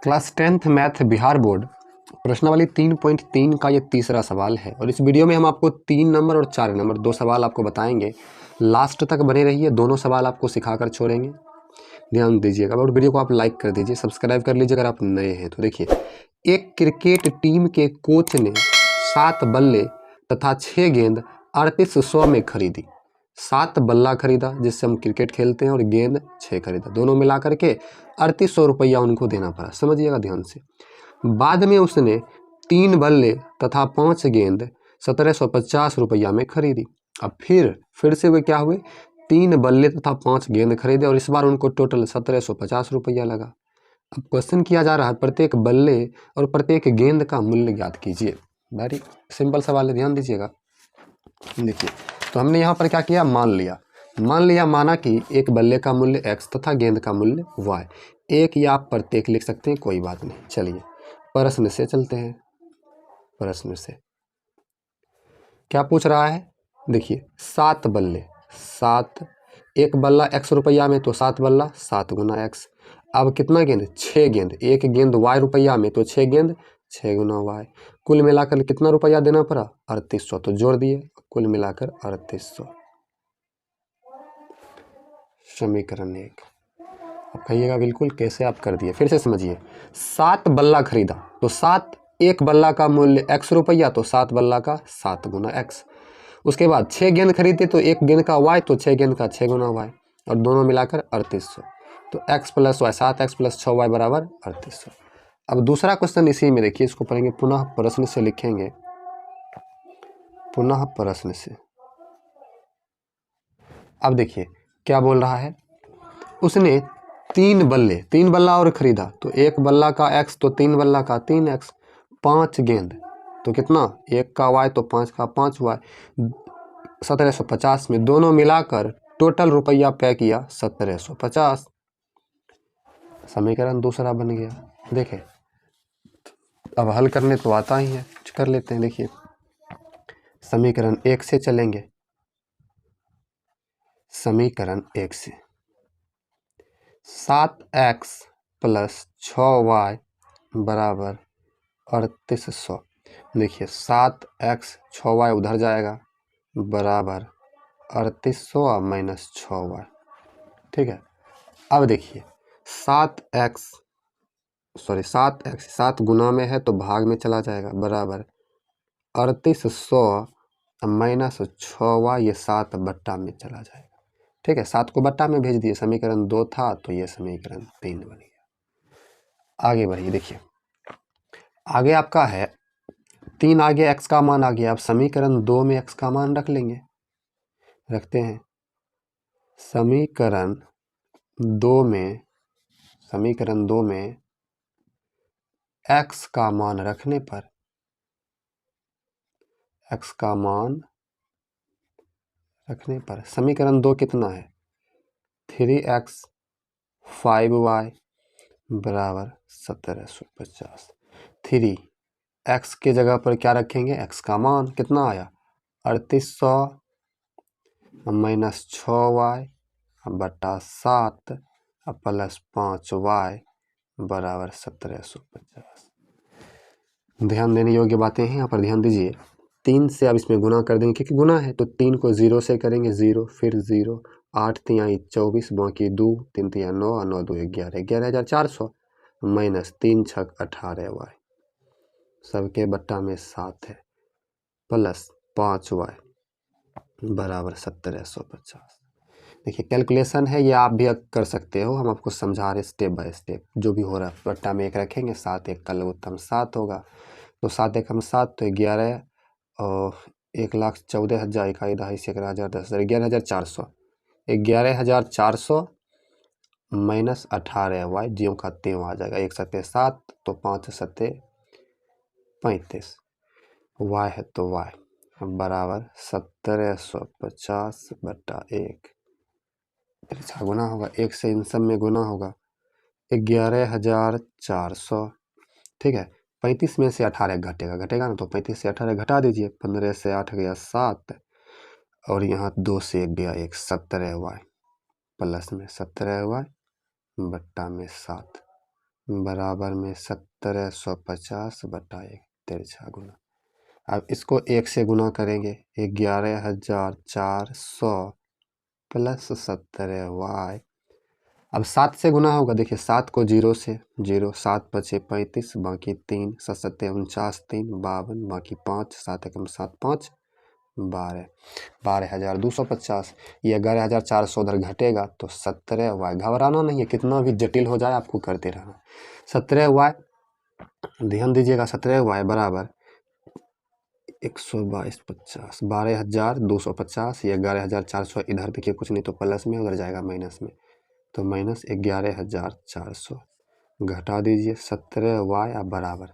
Class 10th math Bihar board प्रश्नावली 3.3 का ये तीसरा सवाल है और इस वीडियो में हम आपको 3 नंबर और 4 नंबर 2 सवाल आपको बताएंगे। लास्ट तक बने रहिए, दोनों सवाल आपको सिखाकर छोड़ेंगे, ध्यान दीजिएगा और वीडियो को आप लाइक कर दीजिए, सब्सक्राइब कर लीजिए अगर आप नए हैं तो। देखिए, एक क्रिकेट टीम के कोच ने 7 बल्ले तथा 6 गेंद 3800 में खरीदी। 7 बल्ला खरीदा जिससे हम क्रिकेट खेलते हैं और गेंद 6 खरीदा, दोनों मिला करके 3800 रुपया उनको देना पड़ा। समझिएगा ध्यान से। बाद में उसने 3 बल्ले तथा 5 गेंद 1750 रुपया में खरीदी। अब फिर से वे क्या हुए, 3 बल्ले तथा 5 गेंद खरीदे और इस बार उनको टोटल 1750 रुपया लगा। अब क्वेश्चन किया जा रहा है प्रत्येक बल्ले और प्रत्येक गेंद का मूल्य ज्ञात कीजिए। वेरी सिंपल सवाल है, ध्यान दीजिएगा। देखिए, तो हमने यहाँ पर क्या किया, माना कि एक बल्ले का मूल्य x तथा गेंद का मूल्य y। एक या आप प्रत्येक लिख सकते हैं, कोई बात नहीं। चलिए प्रश्न से चलते हैं। प्रश्न से क्या पूछ रहा है, देखिए 7 बल्ले, 7, एक बल्ला x रुपया में तो 7 बल्ला 7 गुना x। अब कितना गेंद, 6 गेंद, एक गेंद y रुपया में तो 6 गेंद 6 गुना y। कुल मिलाकर कितना रुपया देना पड़ा, 3800। तो जोड़ दिए, कुल मिलाकर 3800। समीकरण 1। अब कहिएगा बिल्कुल कैसे आप कर दिए, फिर से समझिए। 7 बल्ला खरीदा तो 7, एक बल्ला का मूल्य x रुपया तो 7 बल्ला का 7 गुना x। उसके बाद 6 गेंद खरीदे तो एक गेंद का y तो 6 गेंद का 6 गुना y और दोनों मिलाकर 3800। तो x plus Y, 7x plus 6y बराबर 3800। अब दूसरा क्वेश्चन इसी में देखिए, इसको पढ़ेंगे, पुनः प्रश्न से लिखेंगे, पुनः प्रश्न से। अब देखिए क्या बोल रहा है, उसने 3 बल्ला और खरीदा तो एक बल्ला का x तो 3 बल्ला का 3x। 5 गेंद तो कितना, एक का y तो 5 का 5y, 1750 में दोनों मिलाकर टोटल रुपया पे किया 1750। समीकरण दूसरा बन गया। देखें, अब हल करने तो आता ही है, कर लेते हैं। देखिए समीकरण 1 से चलेंगे। समीकरण 1 से 7x प्लस 6y बराबर 3800। देखिए 7x 6y उधर जाएगा बराबर 3800 और माइनस 6y। ठीक है। अब देखिए 7 गुना में है तो भाग में चला जाएगा बराबर 3800 माइनस 6y, ये 7 बट्टा में चला जाएगा। ठीक है, 7 को बट्टा में भेज दिए, समीकरण 2 था तो ये समीकरण 3 बन गया। आगे बढ़िए, देखिए आगे आपका है 3, आगे x का मान आ गया। अब समीकरण 2 में x का मान रख लेंगे, रखते हैं। समीकरण 2 में x का मान रखने पर, x का मान रखने पर समीकरण 2 कितना है, 3x 5y बराबर 1750। 3x के जगह पर क्या रखेंगे, x का मान कितना आया 3800 माइनस 6y बटा 7 प्लस 5y बराबर 1750। ध्यान देने योग्य बातें हैं यहाँ पर, ध्यान दीजिए। 3 से अब इसमें गुना कर देंगे क्योंकि गुना है, तो 3 को 0 से करेंगे, 0 फिर 0, 8 तिहाई 24 बाकी 2, 3 तिहाई 9 और 9 2 11, 11400 माइनस 3 छक 18y सबके बट्टा में 7 है प्लस 5y बराबर 1750। देखिए कैलकुलेशन है, ये आप भी कर सकते हो, हम आपको समझा रहे स्टेप बाय स्टेप। जो भी हो रहा है बट्टा में 1 रखेंगे, 7 1 का लघुत्तम 7 होगा तो 7 1 7 तो 11 और 1,14,000 इकाई दहाई सैकड़ा हज़ार 10,000 11,400। 11,400 माइनस 18y, ज्यों का त्यों आ जाएगा। 1 7 7 तो 5 7 35, y है तो y बराबर 1750 बटा 1। इसका गुना होगा, 1 से इन सब में गुना होगा 11,400। ठीक है, 35 में से 18 घटेगा ना, तो 35 से 18 घटा दीजिए, 15 से 8 गया 7 और यहाँ 2 से 1 गया 1, 17y प्लस में 17y बट्टा में 7 बराबर में 1750 बटा 1 तिरछा गुना। अब इसको 1 से गुना करेंगे, 11,400 प्लस 17y। अब 7 से गुना होगा, देखिए 7 को 0 से 0, 7 पचे 35, बाकी 3, 7 सत्ते 49, 3 52, बाकी 5, 7 एकम 7 5 12, 12,250। ये 11,400 उधर घटेगा तो 17y। घबराना नहीं है, कितना भी जटिल हो जाए आपको करते रहना। 17y, ध्यान दीजिएगा, 17y बराबर 122,50, 12,250। ये 11,400 इधर देखिए कुछ नहीं तो प्लस में, उधर जाएगा माइनस में, तो माइनस 11,400 घटा दीजिए 17y बराबर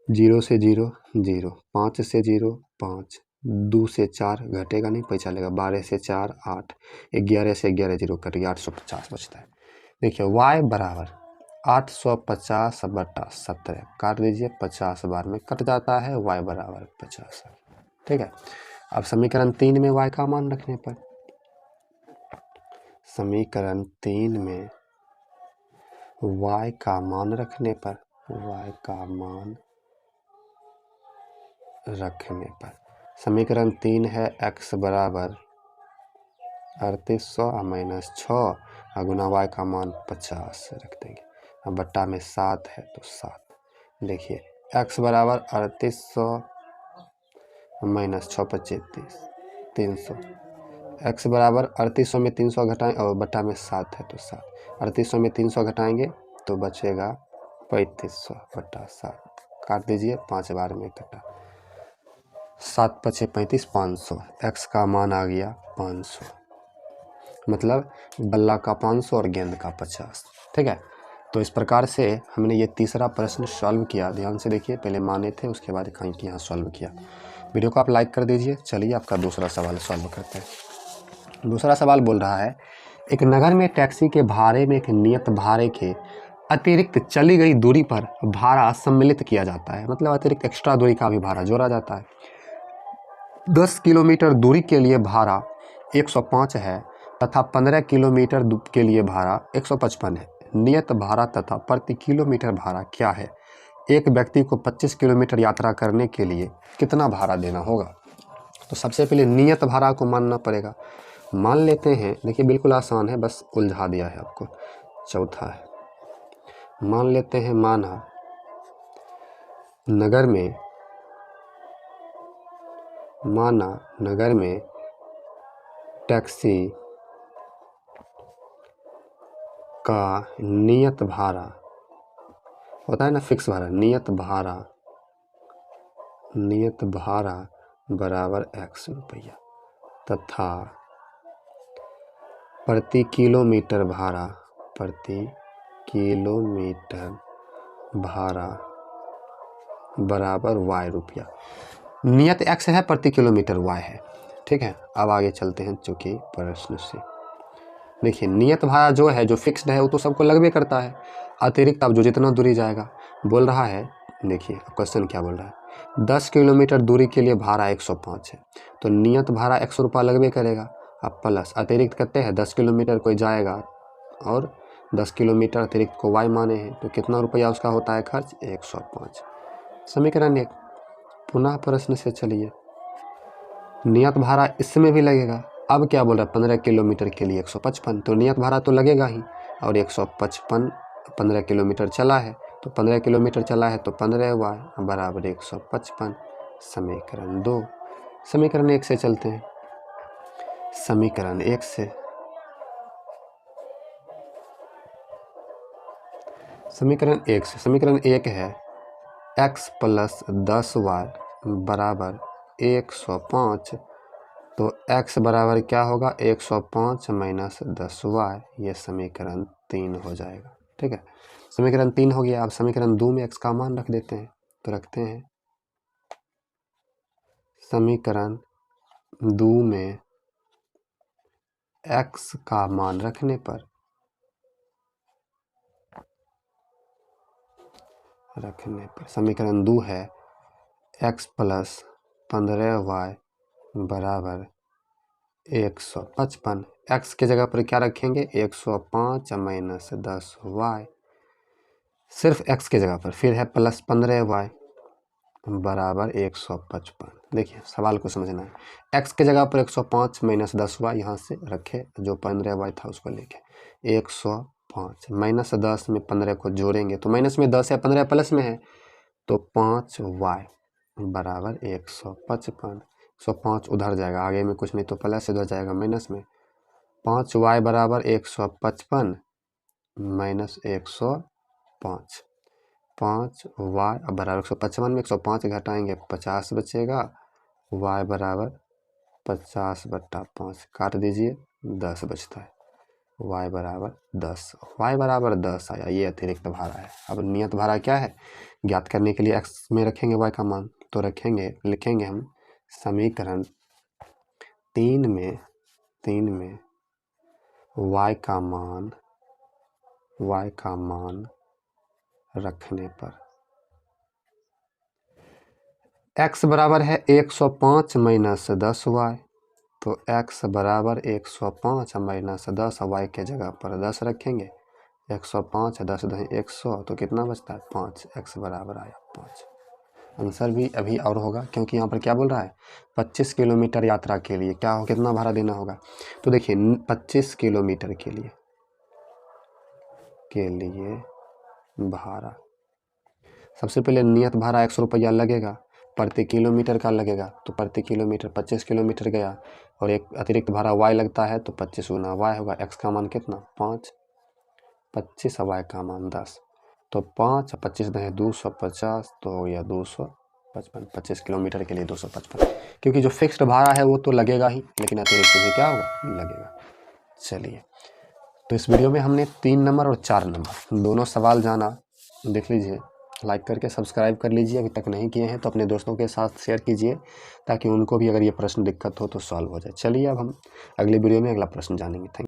0 से 0 0, 5 से 0 5, 2 से 4 घटेगा नहीं, पैसा लेगा, 12 से 4 8, 11 से 11 0 कट गया, 850 बचता है। देखिए y बराबर 850 बटा 17 काट दीजिए, 50 बार में कट जाता है, y बराबर 50। ठीक है। अब समीकरण 3 में y का मान रखने पर, समीकरण 3 में y का मान रखने पर, y का मान रखने पर समीकरण 3 है x बराबर 3800 माइनस 6 गुना y का मान 50 रख देंगे। अब बट्टा में 7 है तो 7, देखिए x बराबर 3800 माइनस 6 25 300, x बराबर 3800 में 300 घटाएं और बट्टा में 7 है तो 7, 3800 में 300 घटाएंगे तो बचेगा 3500 बट्टा 7, काट दीजिए, 5 बार में कटा, 7 पचे 35 500, x का मान आ गया 500, मतलब बल्ला का 500 और गेंद का 50। ठीक है। तो इस प्रकार से हमने ये तीसरा प्रश्न सॉल्व किया। ध्यान से देखिए, पहले माने थे उसके बाद कहीं कि यहाँ सॉल्व किया। वीडियो को आप लाइक कर दीजिए। चलिए आपका दूसरा सवाल सॉल्व करते हैं। दूसरा सवाल बोल रहा है, एक नगर में टैक्सी के भाड़े में एक नियत भाड़े के अतिरिक्त चली गई दूरी पर भाड़ा सम्मिलित किया जाता है, मतलब अतिरिक्त एक्स्ट्रा दूरी का भी भाड़ा जोड़ा जाता है। 10 किलोमीटर दूरी के लिए भाड़ा 105 है तथा 15 किलोमीटर के लिए भाड़ा 155 है। नियत भाड़ा तथा प्रति किलोमीटर भाड़ा क्या है? एक व्यक्ति को 25 किलोमीटर यात्रा करने के लिए कितना भाड़ा देना होगा? तो सबसे पहले नियत भाड़ा को मानना पड़ेगा। मान लेते हैं, देखिए बिल्कुल आसान है, बस उलझा दिया है आपको। चौथा है, मान लेते हैं, माना नगर में टैक्सी का नियत भाड़ा होता है ना, फिक्स भाड़ा, नियत भाड़ा बराबर x रुपया तथा प्रति किलोमीटर भाड़ा बराबर y रुपया। नियत x है, प्रति किलोमीटर y है। ठीक है। अब आगे चलते हैं चूँकि प्रश्न से। देखिए नियत भाड़ा जो है, जो फिक्स्ड है, वो तो सबको लगभग करता है। अतिरिक्त अब जो जितना दूरी जाएगा बोल रहा है, देखिए क्वेश्चन क्या बोल रहा है, 10 किलोमीटर दूरी के लिए भाड़ा 105 है, तो नियत भाड़ा 100 रुपये लगभग करेगा। अब प्लस अतिरिक्त करते हैं, 10 किलोमीटर कोई जाएगा और 10 किलोमीटर अतिरिक्त को y माने हैं, तो कितना रुपया उसका होता है खर्च? 105। समीकरण 1। पुनः प्रश्न से चलिए, नियत भाड़ा इसमें भी लगेगा। अब क्या बोल रहा है, 15 किलोमीटर के लिए 155, तो नियत भाड़ा तो लगेगा ही, और 155 15 किलोमीटर चला है, तो 15 किलोमीटर चला है तो 15y बराबर 155। समीकरण 2। समीकरण 1 से चलते हैं। समीकरण 1 से, समीकरण 1 है x प्लस 10y बराबर 105, तो x बराबर क्या होगा, 105 माइनस 10y, ये समीकरण 3 हो जाएगा। ठीक है। समीकरण 3 हो गया। अब समीकरण 2 में x का मान रख देते हैं, तो रखते हैं समीकरण 2 में x का मान रखने पर समीकरण 2 है x प्लस 15y बराबर 155। x के जगह पर क्या रखेंगे, 105 माइनस 10y, सिर्फ x की जगह पर, फिर है प्लस 15y बराबर 155। देखिए सवाल को समझना है, x की जगह पर 105 माइनस 10y यहाँ से रखे, जो 15y था उसको लेके 105 माइनस 10 में 15 को जोड़ेंगे तो माइनस में 10 है, 15 प्लस में है तो 5y बराबर 155। 105 उधर जाएगा, आगे में कुछ नहीं तो प्लस इधर जाएगा माइनस में, 5y बराबर 155 माइनस 105, 5y बराबर 155 में 105 घटाएंगे 50 बचेगा, y बराबर 50/5 काट दीजिए 10 बचता है, y बराबर 10, y बराबर 10 आया, ये अतिरिक्त भारा है। अब नियत भारा क्या है ज्ञात करने के लिए x में रखेंगे y का मान, तो लिखेंगे हम समीकरण 3 में y का मान रखने पर x बराबर है 105 माइनस 10y, तो x बराबर 105 माइनस 10, y के जगह पर 10 रखेंगे, 105 10 10 100 तो कितना बचता है 5, x बराबर आया 5। आंसर भी अभी और होगा क्योंकि यहाँ पर क्या बोल रहा है 25 किलोमीटर यात्रा के लिए क्या हो, कितना भाड़ा देना होगा। तो देखिए 25 किलोमीटर के लिए भाड़ा, सबसे पहले नियत भाड़ा 100 रुपया लगेगा, प्रति किलोमीटर का लगेगा, तो प्रति किलोमीटर 25 किलोमीटर गया और एक अतिरिक्त भाड़ा y लगता है तो 25 गुना y होगा, x का मान कितना 5, 25 y का मान 10, तो 5 25 दे 250 तो हो गया 255, 25 किलोमीटर के लिए 255, क्योंकि जो फिक्स्ड भाड़ा है वो तो लगेगा ही, लेकिन अतिरिक्त भी क्या होगा लगेगा। चलिए तो इस वीडियो में हमने 3 नंबर और 4 नंबर दोनों सवाल जाना, देख लीजिए, लाइक करके सब्सक्राइब कर लीजिए, अभी तक नहीं किए हैं तो अपने दोस्तों के साथ शेयर कीजिए ताकि उनको भी अगर ये प्रश्न दिक्कत हो तो सॉल्व हो जाए। चलिए अब हम अगले वीडियो में अगला प्रश्न जानेंगे। Thank you.